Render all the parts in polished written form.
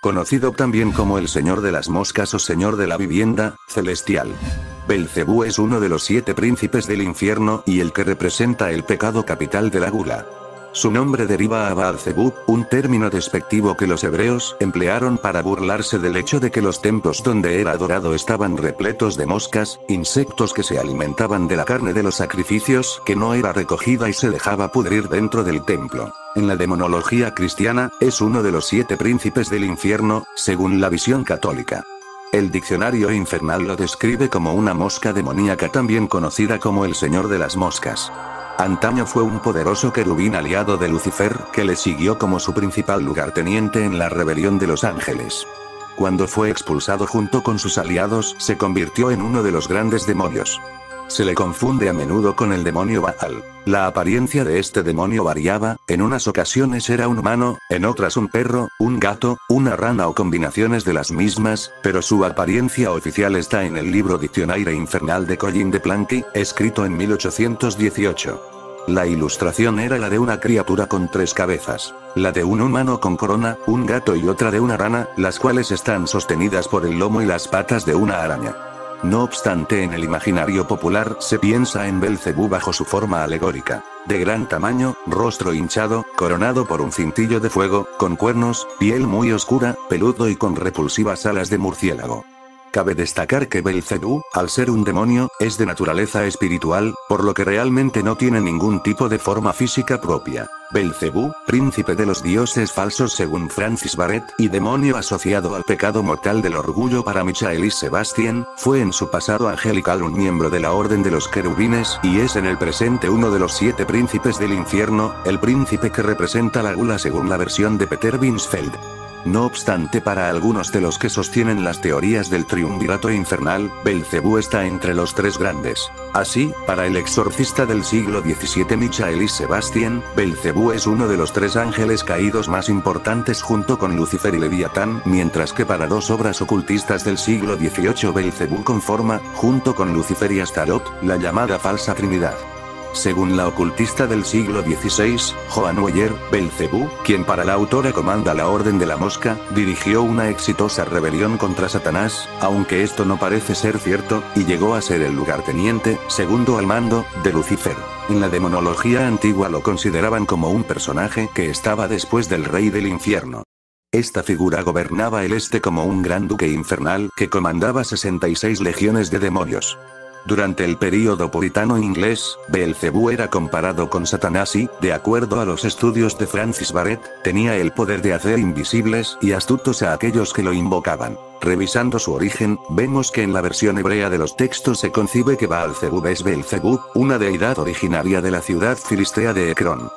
Conocido también como el Señor de las Moscas o Señor de la Vivienda Celestial. Belcebú es uno de los 7 príncipes del infierno y el que representa el pecado capital de la gula. Su nombre deriva a Baal-Zebub, un término despectivo que los hebreos emplearon para burlarse del hecho de que los templos donde era adorado estaban repletos de moscas, insectos que se alimentaban de la carne de los sacrificios que no era recogida y se dejaba pudrir dentro del templo. En la demonología cristiana, es uno de los 7 príncipes del infierno, según la visión católica. El diccionario infernal lo describe como una mosca demoníaca también conocida como el Señor de las Moscas. Antaño fue un poderoso querubín aliado de Lucifer, que le siguió como su principal lugarteniente en la rebelión de los ángeles. Cuando fue expulsado junto con sus aliados, se convirtió en uno de los grandes demonios. Se le confunde a menudo con el demonio Baal. La apariencia de este demonio variaba, en unas ocasiones era un humano, en otras un perro, un gato, una rana o combinaciones de las mismas, pero su apariencia oficial está en el libro Diccionaire Infernal de Colin de Plancky, escrito en 1818. La ilustración era la de una criatura con 3 cabezas, la de un humano con corona, un gato y otra de una rana, las cuales están sostenidas por el lomo y las patas de una araña. No obstante, en el imaginario popular se piensa en Belcebú bajo su forma alegórica, de gran tamaño, rostro hinchado, coronado por un cintillo de fuego, con cuernos, piel muy oscura, peludo y con repulsivas alas de murciélago. Cabe destacar que Belcebú, al ser un demonio, es de naturaleza espiritual, por lo que realmente no tiene ningún tipo de forma física propia. Belcebú, príncipe de los dioses falsos según Francis Barrett, y demonio asociado al pecado mortal del orgullo para Michael y Sebastian, fue en su pasado angelical un miembro de la Orden de los Querubines y es en el presente uno de los 7 príncipes del infierno, el príncipe que representa la gula según la versión de Peter Binsfeld. No obstante, para algunos de los que sostienen las teorías del triunvirato infernal, Belcebú está entre los 3 grandes. Así, para el exorcista del siglo XVII Michael y Sebastian, Belcebú es uno de los 3 ángeles caídos más importantes junto con Lucifer y Leviatán, mientras que para 2 obras ocultistas del siglo XVIII Belcebú conforma, junto con Lucifer y Astarot, la llamada falsa trinidad. Según la ocultista del siglo XVI, Joan Weyer, Belcebú, quien para la autora comanda la Orden de la Mosca, dirigió una exitosa rebelión contra Satanás, aunque esto no parece ser cierto, y llegó a ser el lugarteniente, segundo al mando, de Lucifer. En la demonología antigua lo consideraban como un personaje que estaba después del rey del infierno. Esta figura gobernaba el este como un gran duque infernal que comandaba 66 legiones de demonios. Durante el período puritano inglés, Belcebú era comparado con Satanás y, de acuerdo a los estudios de Francis Barrett, tenía el poder de hacer invisibles y astutos a aquellos que lo invocaban. Revisando su origen, vemos que en la versión hebrea de los textos se concibe que Baal-Zebub es Belcebú, una deidad originaria de la ciudad filistea de Ecrón.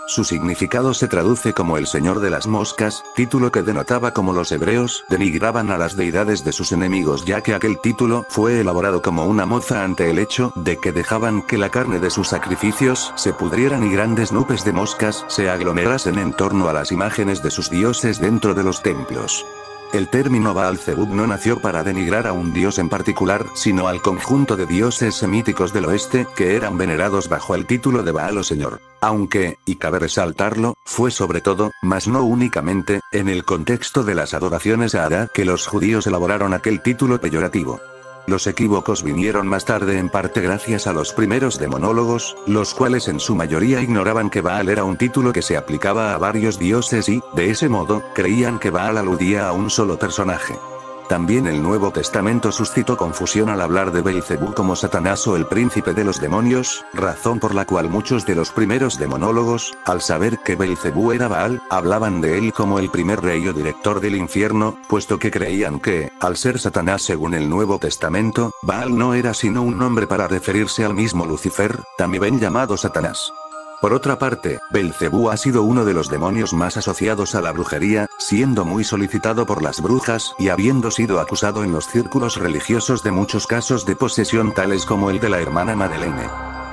Su significado se traduce como el Señor de las Moscas, título que denotaba cómo los hebreos denigraban a las deidades de sus enemigos, ya que aquel título fue elaborado como una mofa ante el hecho de que dejaban que la carne de sus sacrificios se pudrieran y grandes nubes de moscas se aglomerasen en torno a las imágenes de sus dioses dentro de los templos. El término Baal-Zebub no nació para denigrar a un dios en particular, sino al conjunto de dioses semíticos del oeste, que eran venerados bajo el título de Baal o Señor. Aunque, y cabe resaltarlo, fue sobre todo, mas no únicamente, en el contexto de las adoraciones a Adá que los judíos elaboraron aquel título peyorativo. Los equívocos vinieron más tarde en parte gracias a los primeros demonólogos, los cuales en su mayoría ignoraban que Baal era un título que se aplicaba a varios dioses y, de ese modo, creían que Baal aludía a un solo personaje. También el Nuevo Testamento suscitó confusión al hablar de Belcebú como Satanás o el príncipe de los demonios, razón por la cual muchos de los primeros demonólogos, al saber que Belcebú era Baal, hablaban de él como el primer rey o director del infierno, puesto que creían que, al ser Satanás según el Nuevo Testamento, Baal no era sino un nombre para referirse al mismo Lucifer, también llamado Satanás. Por otra parte, Belcebú ha sido uno de los demonios más asociados a la brujería, siendo muy solicitado por las brujas y habiendo sido acusado en los círculos religiosos de muchos casos de posesión tales como el de la hermana Madeleine.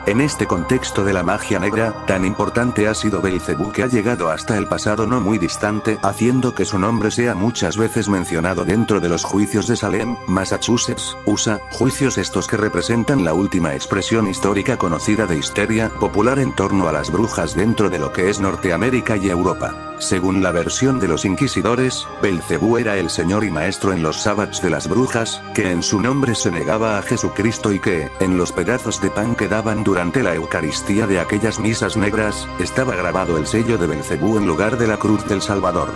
En este contexto de la magia negra, tan importante ha sido Belcebú que ha llegado hasta el pasado no muy distante, haciendo que su nombre sea muchas veces mencionado dentro de los juicios de Salem, Massachusetts, USA, juicios estos que representan la última expresión histórica conocida de histeria popular en torno a las brujas dentro de lo que es Norteamérica y Europa. Según la versión de los inquisidores, Belcebú era el señor y maestro en los sábados de las brujas, que en su nombre se negaba a Jesucristo y que, en los pedazos de pan que daban durante la Eucaristía de aquellas misas negras, estaba grabado el sello de Belcebú en lugar de la cruz del Salvador.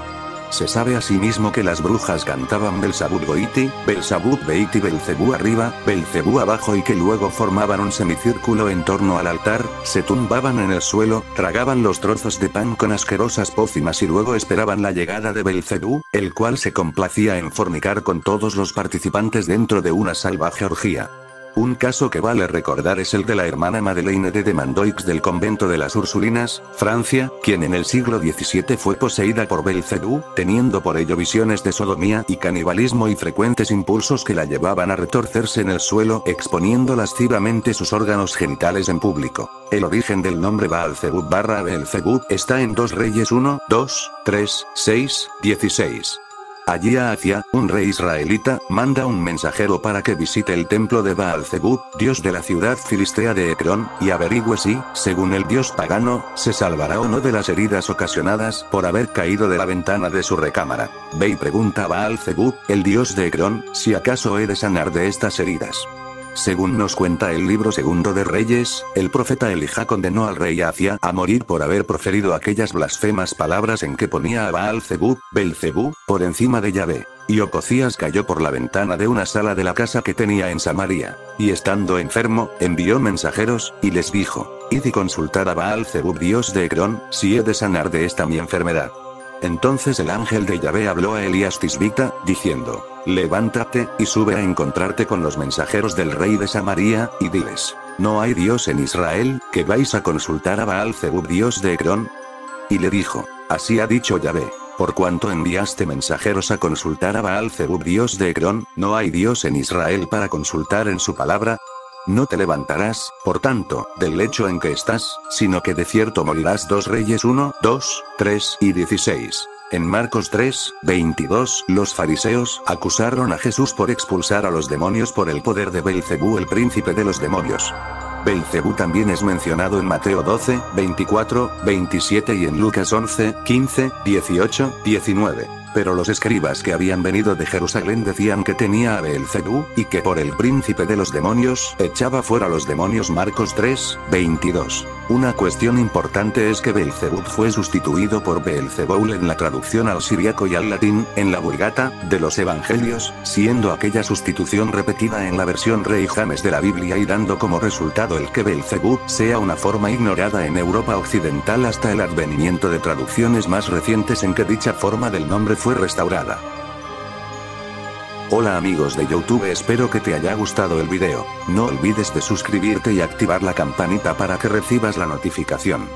Se sabe asimismo que las brujas cantaban Belzabub Goiti, Belzabub Beiti, Belcebú arriba, Belcebú abajo y que luego formaban un semicírculo en torno al altar, se tumbaban en el suelo, tragaban los trozos de pan con asquerosas pócimas y luego esperaban la llegada de Belcebú, el cual se complacía en fornicar con todos los participantes dentro de una salvaje orgía. Un caso que vale recordar es el de la hermana Madeleine de Mandoix del convento de las Ursulinas, Francia, quien en el siglo XVII fue poseída por Belcebú, teniendo por ello visiones de sodomía y canibalismo y frecuentes impulsos que la llevaban a retorcerse en el suelo, exponiendo lascivamente sus órganos genitales en público. El origen del nombre Baal-Zebub/Beelzebub está en 2 Reyes 1, 2, 3, 6, 16. Allí Ahazia, un rey israelita, manda un mensajero para que visite el templo de Baal-Zebub, dios de la ciudad filistea de Ecrón, y averigüe si, según el dios pagano, se salvará o no de las heridas ocasionadas por haber caído de la ventana de su recámara. Ve y pregunta a Baal-Zebub, el dios de Ecrón, si acaso he de sanar de estas heridas. Según nos cuenta el libro segundo de Reyes, el profeta Elijah condenó al rey Ahazia a morir por haber proferido aquellas blasfemas palabras en que ponía a Baal-Zebub, Belcebú, por encima de Yahvé. Y Ocosías cayó por la ventana de una sala de la casa que tenía en Samaria. Y estando enfermo, envió mensajeros, y les dijo, id y consultad a Baal-Zebub dios de Ecrón, si he de sanar de esta mi enfermedad. Entonces el ángel de Yahvé habló a Elías Tisbita, diciendo, levántate, y sube a encontrarte con los mensajeros del rey de Samaria, y diles, ¿no hay Dios en Israel, que vais a consultar a Baal-Zebub dios de Ecrón? Y le dijo, así ha dicho Yahvé, por cuanto enviaste mensajeros a consultar a Baal-Zebub dios de Ecrón, ¿no hay Dios en Israel para consultar en su palabra? No te levantarás, por tanto, del lecho en que estás, sino que de cierto morirás. 2 Reyes 1, 2, 3 y 16. En Marcos 3, 22, los fariseos acusaron a Jesús por expulsar a los demonios por el poder de Belcebú, el príncipe de los demonios. Belcebú también es mencionado en Mateo 12, 24, 27 y en Lucas 11, 15, 18, 19. Pero los escribas que habían venido de Jerusalén decían que tenía a Beelzebú, y que por el príncipe de los demonios echaba fuera los demonios. Marcos 3, 22. Una cuestión importante es que Beelzebub fue sustituido por Beelzebul en la traducción al siriaco y al latín, en la Vulgata, de los Evangelios, siendo aquella sustitución repetida en la versión Rey James de la Biblia y dando como resultado el que Beelzebub sea una forma ignorada en Europa Occidental hasta el advenimiento de traducciones más recientes en que dicha forma del nombre fue restaurada. Hola amigos de YouTube, espero que te haya gustado el video. No olvides de suscribirte y activar la campanita para que recibas la notificación.